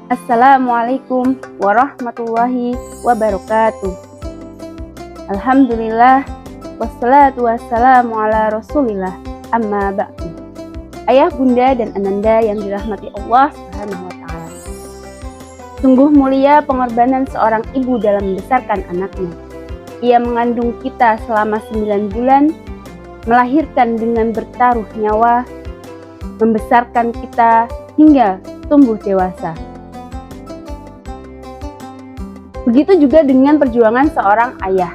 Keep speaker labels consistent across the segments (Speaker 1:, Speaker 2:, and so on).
Speaker 1: Assalamualaikum warahmatullahi wabarakatuh. Alhamdulillah, wassalatu wassalamu ala rasulillah, amma ba'du. Ayah, bunda, dan ananda yang dirahmati Allah Subhanahu wa ta'ala. Sungguh mulia pengorbanan seorang ibu dalam membesarkan anaknya. Ia mengandung kita selama 9 bulan, melahirkan dengan bertaruh nyawa, membesarkan kita hingga tumbuh dewasa. Begitu juga dengan perjuangan seorang ayah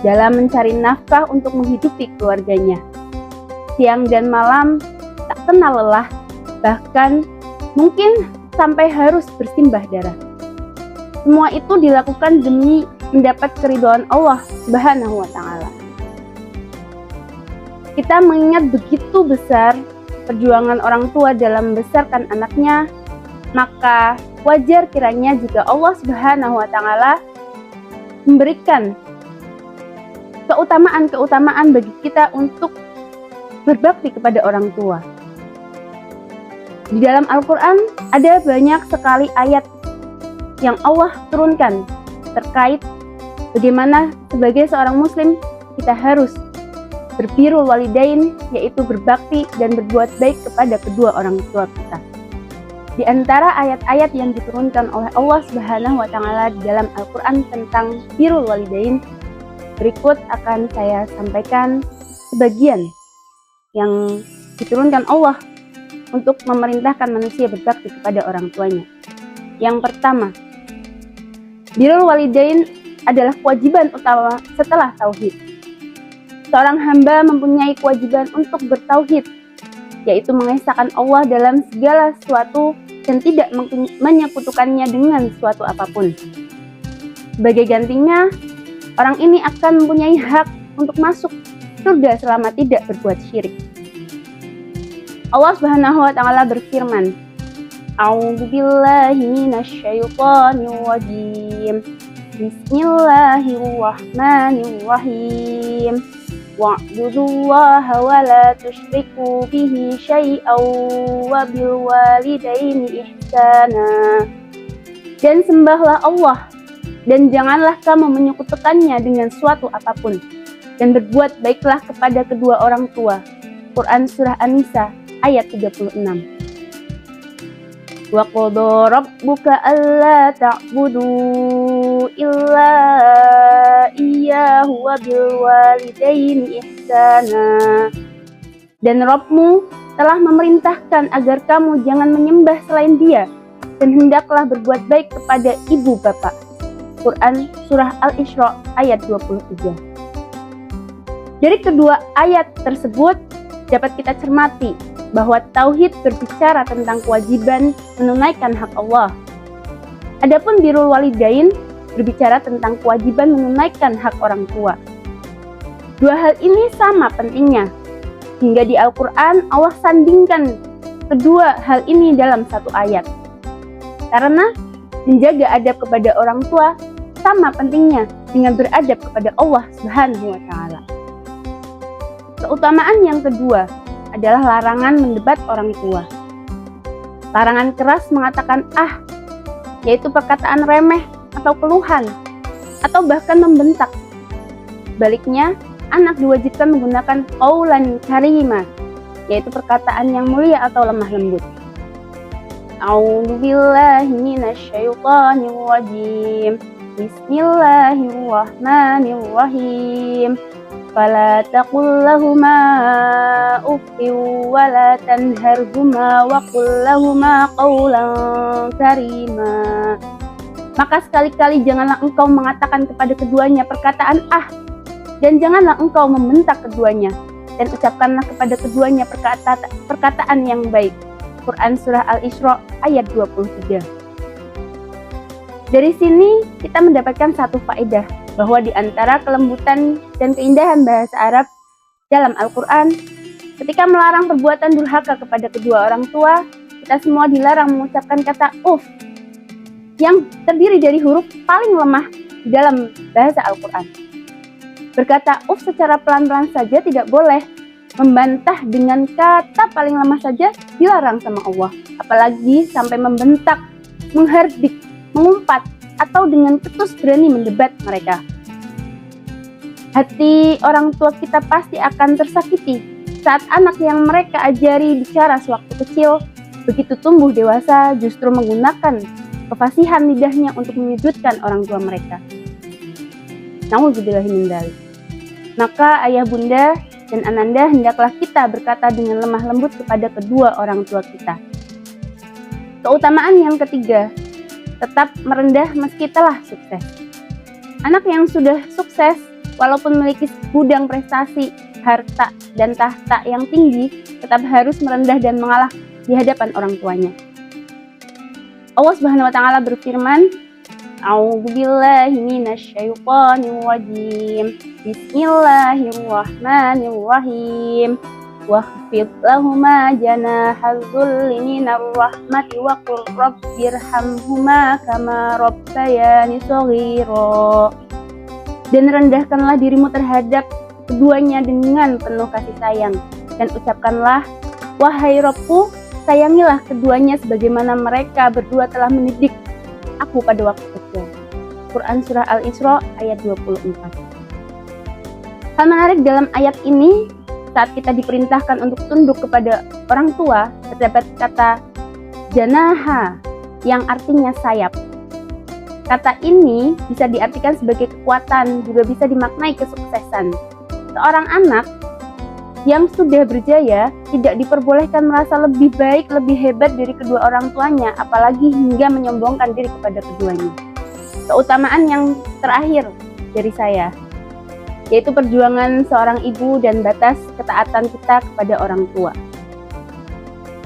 Speaker 1: dalam mencari nafkah untuk menghidupi keluarganya. Siang dan malam tak kenal lelah, bahkan mungkin sampai harus bersimbah darah. Semua itu dilakukan demi mendapat keridhaan Allah Subhanahu wa ta'ala. Kita mengingat begitu besar perjuangan orang tua dalam membesarkan anaknya, maka wajar kiranya jika Allah Subhanahu wa ta'ala memberikan keutamaan-keutamaan bagi kita untuk berbakti kepada orang tua. Di dalam Al-Quran ada banyak sekali ayat yang Allah turunkan terkait bagaimana sebagai seorang muslim kita harus berbirrul walidain, yaitu berbakti dan berbuat baik kepada kedua orang tua kita. Di antara ayat-ayat yang diturunkan oleh Allah Subhanahu wa ta'ala di dalam Al-Quran tentang birrul walidain, berikut akan saya sampaikan sebagian yang diturunkan Allah untuk memerintahkan manusia berbakti kepada orang tuanya. Yang pertama, birrul walidain adalah kewajiban utama setelah tauhid. Seorang hamba mempunyai kewajiban untuk bertauhid, yaitu mengesahkan Allah dalam segala sesuatu dan tidak menyekutukannya dengan suatu apapun. Sebagai gantinya, orang ini akan mempunyai hak untuk masuk surga selama tidak berbuat syirik. Allah Subhanahu wa ta'ala berfirman, A'udzubillahi minasyaitonir rajim. Bismillahirrahmanirrahim. Wa'budullaha wa la tusyriku bihi syai'an wa bil walidaini ihsana. Dan sembahlah Allah dan janganlah kamu menyekutukannya dengan suatu apapun, dan berbuat baiklah kepada kedua orang tua. Quran Surah An-Nisa ayat 36. Wa qada rabbuka alla ta'budu illa iyyahu wa bil walidaini ihsana. Dan Rabbmu telah memerintahkan agar kamu jangan menyembah selain Dia, dan hendaklah berbuat baik kepada ibu bapak. Quran Surah Al-Isra ayat 23. Dari kedua ayat tersebut dapat kita cermati bahwa tauhid berbicara tentang kewajiban menunaikan hak Allah. Adapun birrul walidain berbicara tentang kewajiban menunaikan hak orang tua. Dua hal ini sama pentingnya, hingga di Al-Quran Allah sandingkan kedua hal ini dalam satu ayat. Karena menjaga adab kepada orang tua sama pentingnya dengan beradab kepada Allah Subhanahu wa ta'ala. Keutamaan yang kedua adalah larangan mendebat orang tua. Larangan keras mengatakan yaitu perkataan remeh atau keluhan, atau bahkan membentak. Sebaliknya, anak diwajibkan menggunakan qaulan karima, yaitu perkataan yang mulia atau lemah lembut. A'udzubillahi minasyaitonir rajim. Bismillahirrahmanirrahim. Fala taqul lahuma uffin wa la tanharhuma wa qul lahuma qawlan karima. Maka sekali-kali janganlah engkau mengatakan kepada keduanya perkataan dan janganlah engkau membentak keduanya, dan ucapkanlah kepada keduanya perkataan yang baik. Quran Surah Al-Isra ayat 23. Dari sini kita mendapatkan satu faedah, bahwa di antara kelembutan dan keindahan bahasa Arab dalam Al-Quran, ketika melarang perbuatan durhaka kepada kedua orang tua, kita semua dilarang mengucapkan kata uf, yang terdiri dari huruf paling lemah di dalam bahasa Al-Quran. Berkata uf secara pelan-pelan saja tidak boleh, membantah dengan kata paling lemah saja dilarang sama Allah, apalagi sampai membentak menghardik, mengumpat, atau dengan ketus berani mendebat mereka. Hati orang tua kita pasti akan tersakiti saat anak yang mereka ajari bicara sewaktu kecil, begitu tumbuh dewasa justru menggunakan kefasihan lidahnya untuk menyudutkan orang tua mereka. Nauzubillahi min dzalik. Maka ayah bunda dan ananda hendaklah kita berkata dengan lemah lembut kepada kedua orang tua kita. Keutamaan yang ketiga, tetap merendah meski telah sukses. Anak yang sudah sukses, walaupun memiliki gudang prestasi, harta, dan tahta yang tinggi, tetap harus merendah dan mengalah di hadapan orang tuanya. Allah Subhanahu wa taala berfirman, A'udzubillahi minasyaitonir rajim. Bismillahirrahmanirrahim. Wakhfid lahuma janahal dzulli minar rahmati wa qur rabbirhamhuma kama rabbayani shaghira. Dan rendahkanlah dirimu terhadap keduanya dengan penuh kasih sayang, dan ucapkanlah, wahai Rabbku, sayangilah keduanya sebagaimana mereka berdua telah mendidik aku pada waktu kecil. Quran Surah Al-Isra ayat 24. Hal menarik dalam ayat ini, saat kita diperintahkan untuk tunduk kepada orang tua, terdapat kata janaha yang artinya sayap. Kata ini bisa diartikan sebagai kekuatan, juga bisa dimaknai kesuksesan. Seorang anak yang sudah berjaya tidak diperbolehkan merasa lebih baik, lebih hebat dari kedua orang tuanya, apalagi hingga menyombongkan diri kepada keduanya. Keutamaan yang terakhir dari saya, yaitu perjuangan seorang ibu dan batas ketaatan kita kepada orang tua.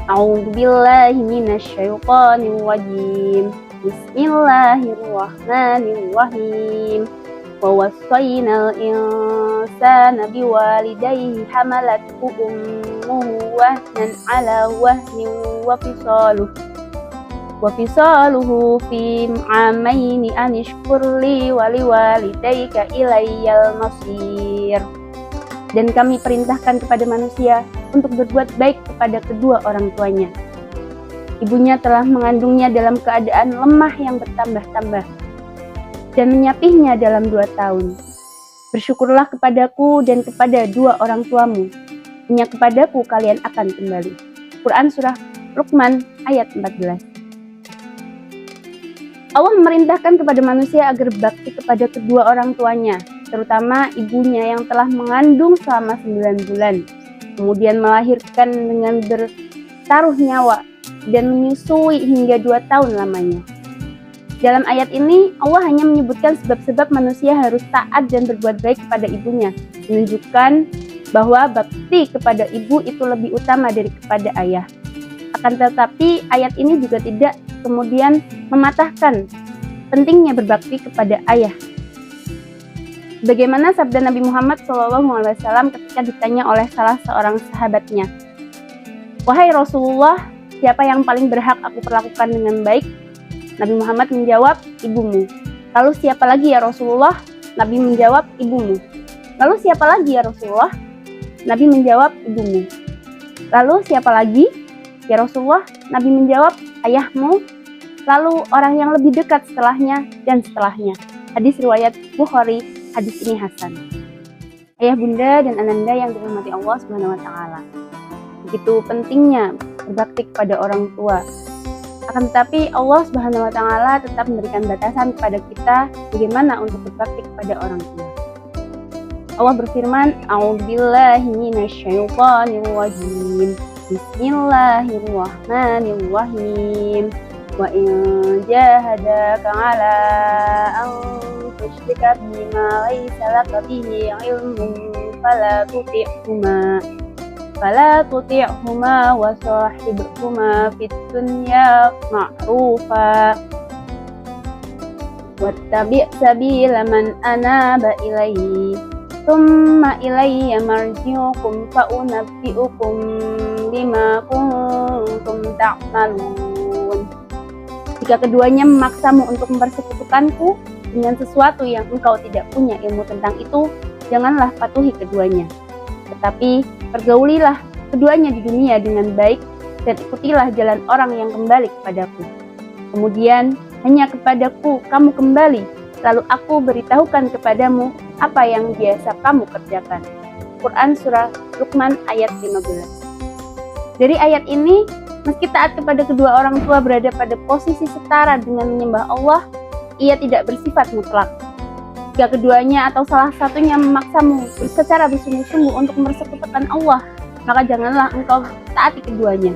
Speaker 1: A'udzubillahi minasyaitonir rajim. Bismillahirrahmanirrahim. Wa wassaynal insana biwalidayhi hamalathu ummuhu wahnan ala wahnin wa fisaluhu fi amaini anishkur li wa liwalidayka ilayyal masir. Dan kami perintahkan kepada manusia untuk berbuat baik kepada kedua orang tuanya. Ibunya telah mengandungnya dalam keadaan lemah yang bertambah-tambah dan menyapihnya dalam 2 tahun. Bersyukurlah kepadaku dan kepada 2 orang tuamu. Hanya kepadaku kalian akan kembali. Quran Surah Luqman ayat 14. Allah memerintahkan kepada manusia agar bakti kepada kedua orang tuanya, terutama ibunya yang telah mengandung selama 9 bulan, kemudian melahirkan dengan bertaruh nyawa, dan menyusui hingga 2 tahun lamanya. Dalam ayat ini, Allah hanya menyebutkan sebab-sebab manusia harus taat dan berbuat baik kepada ibunya, menunjukkan bahwa bakti kepada ibu itu lebih utama dari kepada ayah. Akan tetapi, ayat ini juga tidak kemudian mematahkan pentingnya berbakti kepada ayah. Bagaimana sabda Nabi Muhammad SAW ketika ditanya oleh salah seorang sahabatnya, "Wahai Rasulullah, siapa yang paling berhak aku perlakukan dengan baik?" Nabi Muhammad menjawab, "Ibumu." "Lalu siapa lagi ya Rasulullah?" Nabi menjawab, "Ibumu." "Lalu siapa lagi ya Rasulullah?" Nabi menjawab, "Ibumu." "Lalu siapa lagi ya Rasulullah?" Nabi menjawab, "Ayahmu." "Lalu orang yang lebih dekat setelahnya dan setelahnya." Hadis riwayat Bukhari, hadis ini hasan. Ayah bunda dan ananda yang dirahmati Allah Subhanahu wa taala. Begitu pentingnya berbakti kepada orang tua. Akan tetapi Allah Subhanahu wa taala tetap memberikan batasan kepada kita bagaimana untuk berbakti kepada orang tua. Allah berfirman, "A'udzubillahi minasyaitonir rajim. Bismillahirrahmanirrahim. Wa in jahadaka 'ala an tusyrika bima laysa laka bihi 'ilmun fala tuti'huma wa sahibhuma fid dunya ma'rufa wattabi' sabila man anaba ilayya thumma ilayya marji'ukum fa unabbi'ukum bima kuntum ta'malun." Jika keduanya memaksamu untuk mempersekutukanku dengan sesuatu yang engkau tidak punya ilmu tentang itu, janganlah patuhi keduanya. Tetapi pergaulilah keduanya di dunia dengan baik dan ikutilah jalan orang yang kembali kepadaku. Kemudian hanya kepadaku kamu kembali, lalu aku beritahukan kepadamu apa yang biasa kamu kerjakan. Quran Surah Luqman ayat 15. Dari ayat ini, meski taat kepada kedua orang tua berada pada posisi setara dengan menyembah Allah, ia tidak bersifat mutlak. Jika keduanya atau salah satunya memaksamu secara bersungguh-sungguh untuk mempersekutukan Allah, maka janganlah engkau taati keduanya.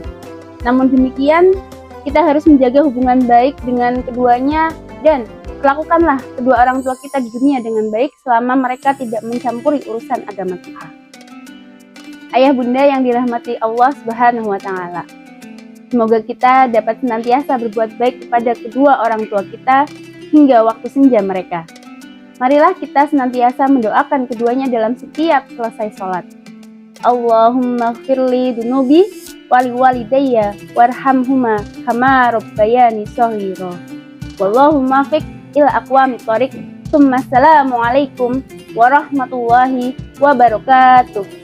Speaker 1: Namun demikian, kita harus menjaga hubungan baik dengan keduanya dan perlakukanlah kedua orang tua kita di dunia dengan baik selama mereka tidak mencampuri urusan agama kita. Ayah bunda yang dirahmati Allah Subhanahu wa Ta'ala, semoga kita dapat senantiasa berbuat baik kepada kedua orang tua kita hingga waktu senja mereka. Marilah kita senantiasa mendoakan keduanya dalam setiap selesai sholat. Allahumma gfirli dunubi wali walidayya warhamhuma kama rabbayani shaghira. Wallahu muwaffiq ila aqwamit thoriq. Assalamualaikum warahmatullahi wabarakatuh.